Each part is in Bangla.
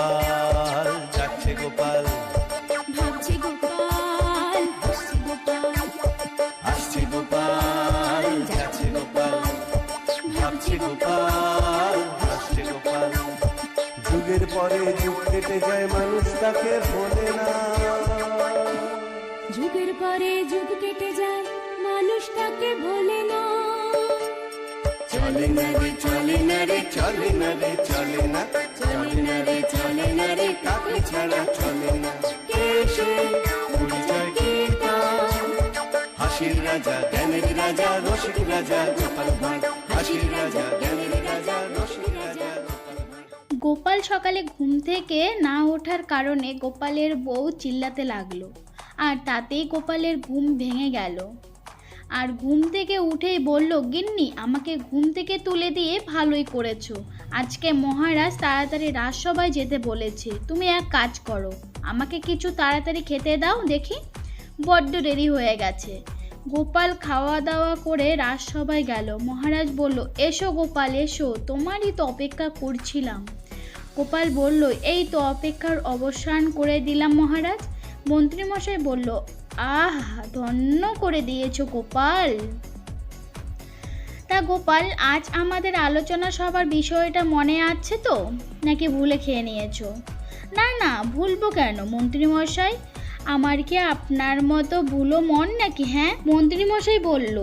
গোপাল, যাচ্ছে গোপাল, ভাবছে গোপাল, হাসছে গোপাল, আসছে গোপাল, যাচ্ছে গোপাল, ভাবছে গোপাল, হাসছে গোপাল। যুগের পরে যুগ কেটে যায়, মানুষ তাকে ভোলে না। যুগের পরে যুগ কেটে যায়, মানুষ তাকে ভোলে না। চলে না রে, চলে না রে, চলে না রে, চলে না, চলে না রে, চলে না রে, কাকে ছাড়া চলে না। কে সে? পরিচয় কি তার? হাসির রাজা, জ্ঞানের রাজা, রসিক রাজা গোপাল ভাঁড়। হাসির রাজা, জ্ঞানের রাজা, রসিক রাজা গোপাল ভাঁড়। গোপাল সকালে ঘুম থেকে না ওঠার কারণে গোপালের বউ চিল্লাতে লাগলো, আর তাতেই গোপালের ঘুম ভেঙে গেল। আর ঘুম থেকে উঠেই বলল, গিন্নি আমাকে ঘুম থেকে তুলে দিয়ে ভালোই করেছো। আজকে মহারাজ তাড়াতাড়ি রাজসভায় যেতে বলেছে। তুমি এক কাজ করো, আমাকে কিছু তাড়াতাড়ি খেতে দাও দেখি, বড্ড দেরি হয়ে গেছে। গোপাল খাওয়া দাওয়া করে রাজসভায় গেল। মহারাজ বলল, এসো গোপাল এসো, তোমারই তো অপেক্ষা করছিলাম। গোপাল বলল, এই তো অপেক্ষার অবসান করে দিলাম মহারাজ। মন্ত্রীমশাই বলল, আহ, ধন্য করে দিয়েছো গোপাল। তা গোপাল, আজ আমাদের আলোচনা সভার বিষয়টা মনে আছে তো, নাকি ভুলে খেয়ে নিয়েছো? না না, ভুলবো কেন মন্ত্রীমশাই, আমার কি আপনার মতো ভুলো মন নাকি? হ্যাঁ, মন্ত্রীমশাই বলল,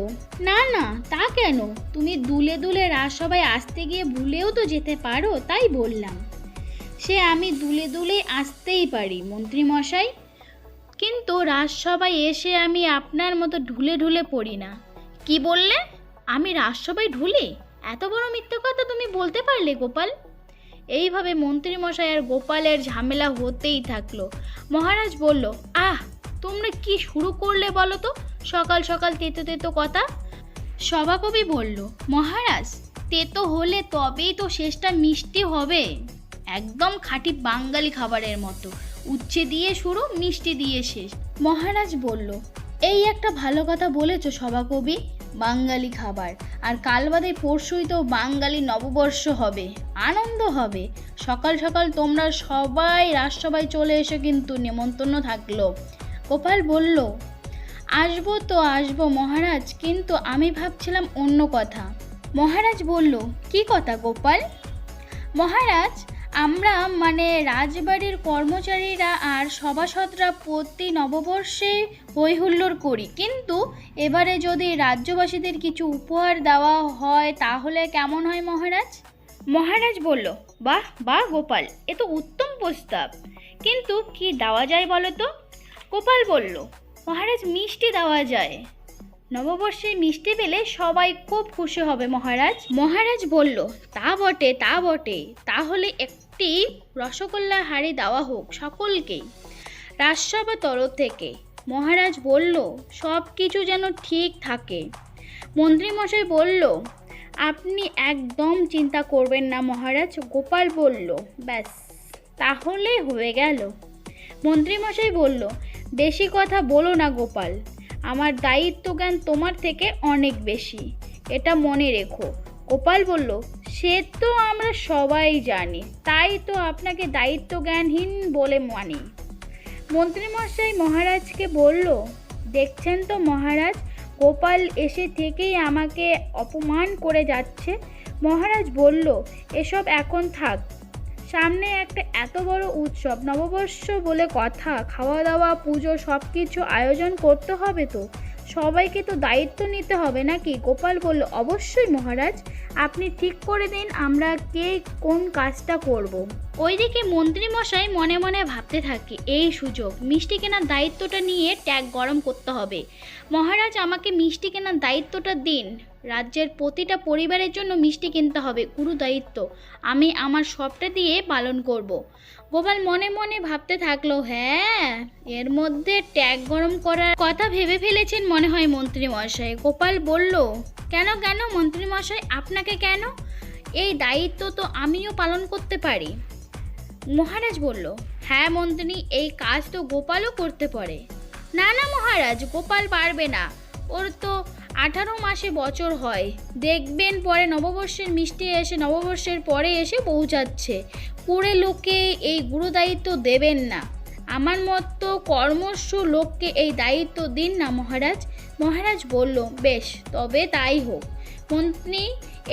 না না, তা কেন, তুমি দুলে দুলে রাজসভায় আসতে গিয়ে ভুলেও তো যেতে পারো, তাই বললাম। সে আমি দুলে দুলে আসতেই পারি মন্ত্রীমশাই, কিন্তু রাজসভায় এসে আমি আপনার মতো ঢুলে ঢুলে পড়ি না। কি বললে? আমি রাজসভায় ঢুলি? এত বড় মিথ্যে কথা তুমি বলতে পারলে গোপাল? এইভাবে মন্ত্রীমশাই আর গোপালের ঝামেলা হতেই থাকলো। মহারাজ বলল, আহ, তোমরা কি শুরু করলে বলো তো, সকাল সকাল তেতো তেতো কথা। সভাকবি বলল, মহারাজ, তেতো হলে তবেই তো শেষটা মিষ্টি হবে, একদম খাঁটি বাঙালি খাবারের মতো, উচ্ছে দিয়ে শুরু, মিষ্টি দিয়ে শেষ। মহারাজ বলল, এই একটা ভালো কথা বলেছো সভাকবি, বাঙালি খাবার, আর কাল বাদে পরশুই তো বাঙালি নববর্ষ হবে, আনন্দ হবে। সকাল সকাল তোমরা সবাই রাজসভায় চলে এসো, কিন্তু নেমন্তন্ন থাকলো। গোপাল বলল, আসবো তো আসবো মহারাজ, কিন্তু আমি ভাবছিলাম অন্য কথা। মহারাজ বলল, কি কথা গোপাল? মহারাজ, আমরা মানে রাজবাড়ির কর্মচারীরা আর সভাসদরা প্রতি নববর্ষে হই হুল্লোড় করি, কিন্তু এবারে যদি রাজ্যবাসীদের কিছু উপহার দেওয়া হয় তাহলে কেমন হয় মহারাজ? মহারাজ বলল, বাহ বাহ গোপাল, এ তো উত্তম প্রস্তাব, কিন্তু কি দেওয়া যায় বলো তো? গোপাল বলল, মহারাজ, মিষ্টি দেওয়া যায়, নববর্ষে মিষ্টি পেলে সবাই খুব খুশি হবে মহারাজ। মহারাজ বলল, তা বটে তা বটে, তাহলে একটি রসগোল্লা হাঁড়ি দেওয়া হোক সকলকেই রাজসভা তরফ থেকে। মহারাজ বলল, সব কিছু যেন ঠিক থাকে। মন্ত্রীমশাই বলল, আপনি একদম চিন্তা করবেন না মহারাজ। গোপাল বলল, ব্যাস, তাহলে হয়ে গেল। মন্ত্রীমশাই বলল, বেশি কথা বলো না গোপাল, আমার দায়িত্ব জ্ঞান তোমার থেকে অনেক বেশি, এটা মনে রেখো। গোপাল বলল, সে তো আমরা সবাই জানি, তাই তো আপনাকে দায়িত্ব জ্ঞানহীন বলে মানি। মন্ত্রীমশাই মহারাজকে বলল, দেখছেন তো মহারাজ, গোপাল এসে থেকেই আমাকে অপমান করে যাচ্ছে। মহারাজ বলল, এসব এখন থাক, সামনে একটা এত বড় উৎসব, নববর্ষ বলে কথা, খাওয়া দাওয়া পুজো সব কিছু আয়োজন করতে হবে, তো সবাইকে তো দায়িত্ব নিতে হবে নাকি? গোপাল বলল, অবশ্যই মহারাজ, আপনি ঠিক করে দিন আমরা কে কোন কাজটা করব। ওইদিকে মন্ত্রীমশাই মনে মনে ভাবতে থাকে, এই সুযোগ, মিষ্টি কেনার দায়িত্বটা নিয়ে ট্যাগ গরম করতে হবে। মহারাজ, আমাকে মিষ্টি কেনার দায়িত্বটা দিন, রাজ্যের প্রতিটা পরিবারের জন্য মিষ্টি কিনতে হবে, গুরু দায়িত্ব, আমি আমার সবটা দিয়ে পালন করব। গোপাল মনে মনে ভাবতে থাকলো, হ্যাঁ, এর মধ্যে ট্যাগ গরম করার কথা ভেবে ফেলেছেন মনে হয় মন্ত্রীমশাই। গোপাল বলল, কেন কেন মন্ত্রীমশাই, আপনাকে কেন? এই দায়িত্ব তো আমিও পালন করতে পারি। মহারাজ বলল, হ্যাঁ মন্ত্রী, এই কাজ তো গোপালও করতে পারে। না না মহারাজ, গোপাল পারবে না, ওর তো 18 মাসে বছর হয়, দেখবেন পরে নববর্ষের মিষ্টি এসে নববর্ষের পরে এসে পৌঁছাচ্ছে। কুড়ে লোককে এই গুরু দায়িত্ব দেবেন না। আমার মতো কর্মস্য লোককে এই দায়িত্ব দিন না মহারাজ। মহারাজ বলল, বেশ, তবে তাই হোক। মন্ত্রী,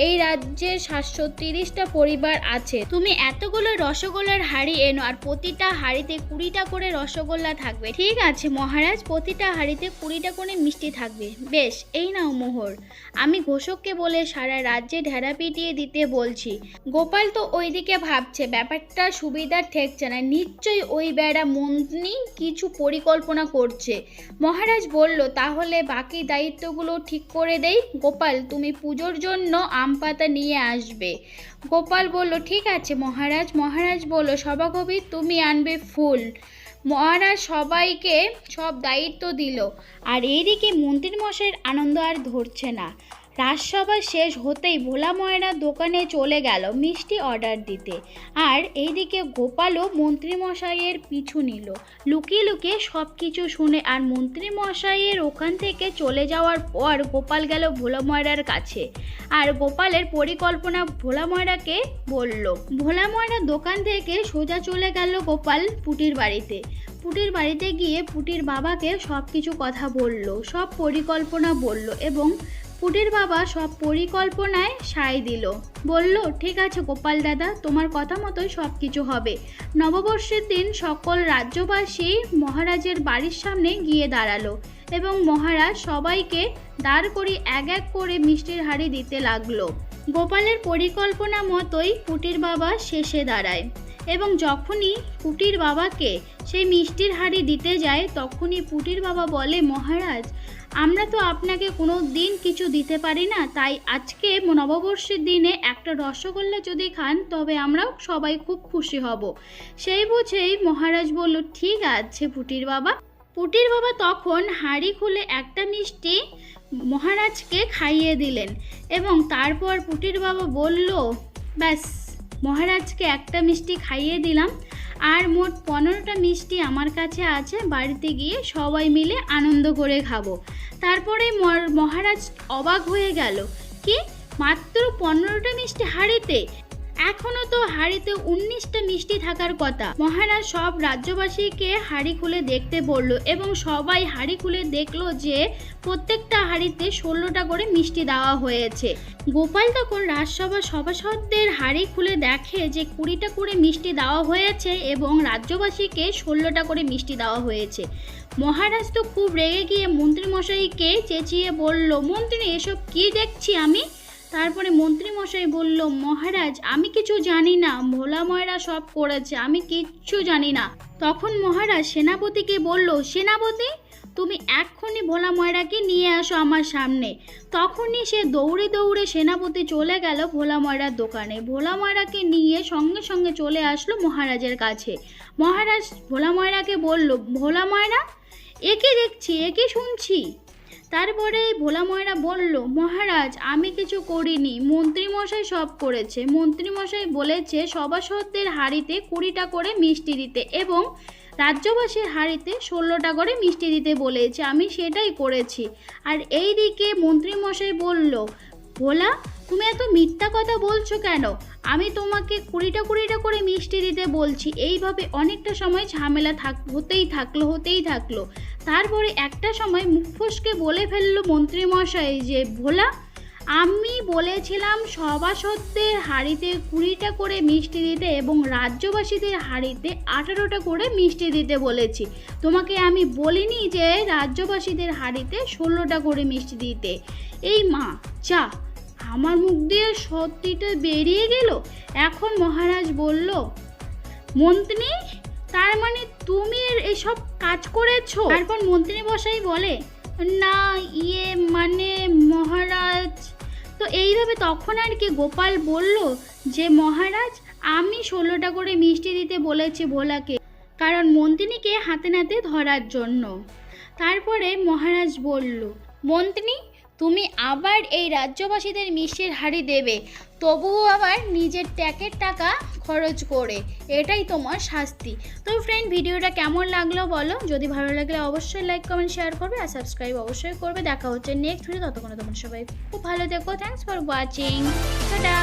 এই রাজ্যের 730টা পরিবার আছে, তুমি এতগুলো রসগোল্লার হাঁড়ি এনো, আর প্রতিটা হাঁড়িতে 20টা করে রসগোল্লা থাকবে। ঠিক আছে মহারাজ, প্রতিটা হাঁড়িতে 20টা করে মিষ্টি থাকবে। বেশ, এই নাও মোহর। আমি ঘোষককে বলে সারা রাজ্যে ঢেরা পিটিয়ে দিতে বলছি। গোপাল তো ওইদিকে ভাবছে ব্যাপারটা সুবিধার ঠেকছে না, নিশ্চয়ই ওই বেড়া মন্ত্রী কিছু পরিকল্পনা করছে। মহারাজ বলল, তাহলে বাকি দায়িত্বগুলো ঠিক করে দেই। গোপাল, তুমি পুজোর জন্য আম পাতা নিয়ে আসবে। গোপাল বলল, ঠিক আছে মহারাজ। মহারাজ বলল, সভাকবি, তুমি আনবে ফুল। মহারাজ সবাইকে সব দায়িত্ব দিল। আর এইদিকে মন্ত্রী মশাইয়ের আনন্দ আর ধরছে না। রাজসভা শেষ হতেই ভোলা ময়রা দোকানে চলে গেল মিষ্টি অর্ডার দিতে। আর এইদিকে গোপালও মন্ত্রীমশাইয়ের পিছু নিল, লুকিয়ে লুকিয়ে সব কিছু শুনে। আর মন্ত্রীমশাইয়ের ওখান থেকে চলে যাওয়ার পর গোপাল গেল ভোলা ময়রার কাছে। আর গোপালের পরিকল্পনা ভোলা ময়রাকে বলল। ভোলা ময়রার দোকান থেকে সোজা চলে গেল গোপাল পুটির বাড়িতে। পুটির বাড়িতে গিয়ে পুটির বাবাকে সব কিছু কথা বলল, সব পরিকল্পনা বলল, এবং পুটির বাবা সব পরিকল্পনায় সায় দিল। বলল, ঠিক আছে গোপাল দাদা, তোমার কথা মতোই সব কিছু হবে। নববর্ষের দিন সকল রাজ্যবাসী মহারাজের বাড়ির সামনে গিয়ে দাঁড়ালো এবং মহারাজ সবাইকে দাঁড় করিয়ে এক এক করে মিষ্টির হাঁড়ি দিতে লাগলো। গোপালের পরিকল্পনা মতোই পুটির বাবা শেষে দাঁড়ায় এবং যখনই পুটির বাবাকে সেই মিষ্টির হাঁড়ি দিতে যায় তখনই পুটির বাবা বলে, মহারাজ, আমরা তো আপনাকে কোনো দিন কিছু দিতে পারি না, তাই আজকে নববর্ষের দিনে একটা রসগোল্লা যদি খান তবে আমরাও সবাই খুব খুশি হব। সেই বুঝেই মহারাজ বলল, ঠিক আছে পুটির বাবা। পুটির বাবা তখন হাঁড়ি খুলে একটা মিষ্টি মহারাজকে খাইয়ে দিলেন এবং তারপর পুটির বাবা বলল, ব্যাস, মহারাজকে একটা মিষ্টি খাইয়ে দিলাম, আর মোট 15টা মিষ্টি আমার কাছে আছে, বাড়িতে গিয়ে সবাই মিলে আনন্দ করে খাবো। তারপরে মহারাজ অবাক হয়ে গেল, কি মাত্র 15টা মিষ্টি হাঁড়িতে? এখনো তো হাঁড়িতে 19টা মিষ্টি থাকার কথা। মহারাজ সব রাজ্যবাসীকে হাঁড়ি খুলে দেখতে বলল এবং সবাই হাঁড়ি খুলে দেখলো যে প্রত্যেকটা হাঁড়িতে 16টা করে মিষ্টি দেওয়া হয়েছে। গোপাল তখন রাজসভার সভাসদদের হাঁড়ি খুলে দেখে যে 20টা করে মিষ্টি দেওয়া হয়েছে এবং রাজ্যবাসীকে 16টা করে মিষ্টি দেওয়া হয়েছে। মহারাজ তো খুব রেগে গিয়ে মন্ত্রীমশাইকে চেঁচিয়ে বলল, মন্ত্রী, এসব কি দেখছি আমি? তারপরে মন্ত্রীমশাই বলল, মহারাজ, আমি কিছু জানি না, ভোলা ময়রা সব করেছে, আমি কিচ্ছু জানি না। তখন মহারাজ সেনাপতিকে বলল, সেনাপতি, তুমি এক্ষুনি ভোলা ময়রাকে নিয়ে আসো আমার সামনে। তখনই সে দৌড়ে দৌড়ে সেনাপতি চলে গেল ভোলা ময়রার দোকানে। ভোলা ময়রাকে নিয়ে সঙ্গে সঙ্গে চলে আসলো মহারাজের কাছে। মহারাজ ভোলা ময়রাকে বলল, ভোলা ময়রা, একে দেখছি, একে শুনছি। তারপরে ভোলা ময়রা বলল, মহারাজ, আমি কিছু করিনি, মন্ত্রীমশাই সব করেছে। মন্ত্রীমশাই বলেছে সভাসদদের হাঁড়িতে 20টা করে মিষ্টি দিতে এবং রাজ্যবাসীর হাঁড়িতে 16টা করে মিষ্টি দিতে বলেছে, আমি সেটাই করেছি। আর এই দিকে মন্ত্রীমশাই বলল, ভোলা, তুমি এত মিথ্যা কথা বলছো কেন? আমি তোমাকে 20টা করে মিষ্টি দিতে বলছি। এইভাবে অনেকটা সময় ঝামেলা হতেই থাকলো। তারপরে একটা সময় মুখ ফসকে বলে ফেললো মন্ত্রীমশাই যে, ভোলা, আমি বলেছিলাম সভাসদদের হাঁড়িতে 20টা করে মিষ্টি দিতে এবং রাজ্যবাসীদের হাঁড়িতে 18টা করে মিষ্টি দিতে বলেছি। তোমাকে আমি বলিনি যে রাজ্যবাসীদের হাঁড়িতে 16টা করে মিষ্টি দিতে। এই মা, যা, আমার মুখ দিয়ে সত্যিটা বেরিয়ে গেল। এখন মহারাজ বলল, মন্ত্রী, তার মানে তুমি এসব কাজ করেছো? তারপর মন্ত্রী মশাই বলে, না, মানে মহারাজ। তো এইভাবে তখন আর কি গোপাল বলল যে, মহারাজ, আমি 16টা করে মিষ্টি দিতে বলেছি ভোলাকে, কারণ মন্ত্রীকে হাতে নাতে ধরার জন্য। তারপরে মহারাজ বলল, মন্ত্রী, তুমি আবার এই রাজ্যবাসীদের মিষ্টির হাঁড়ি দেবে, তবুও আবার নিজের ট্যাকের টাকা খরচ করে, এটাই তোমার শাস্তি। তো ফ্রেন্ড, ভিডিওটা কেমন লাগলো বলো, যদি ভালো লাগলে অবশ্যই লাইক কমেন্ট শেয়ার করবে আর সাবস্ক্রাইব অবশ্যই করবে। দেখা হচ্ছে নেক্সট ভিডিও, ততক্ষণে তোমরা সবাই খুব ভালো থেকো। Thanks for watching, tata.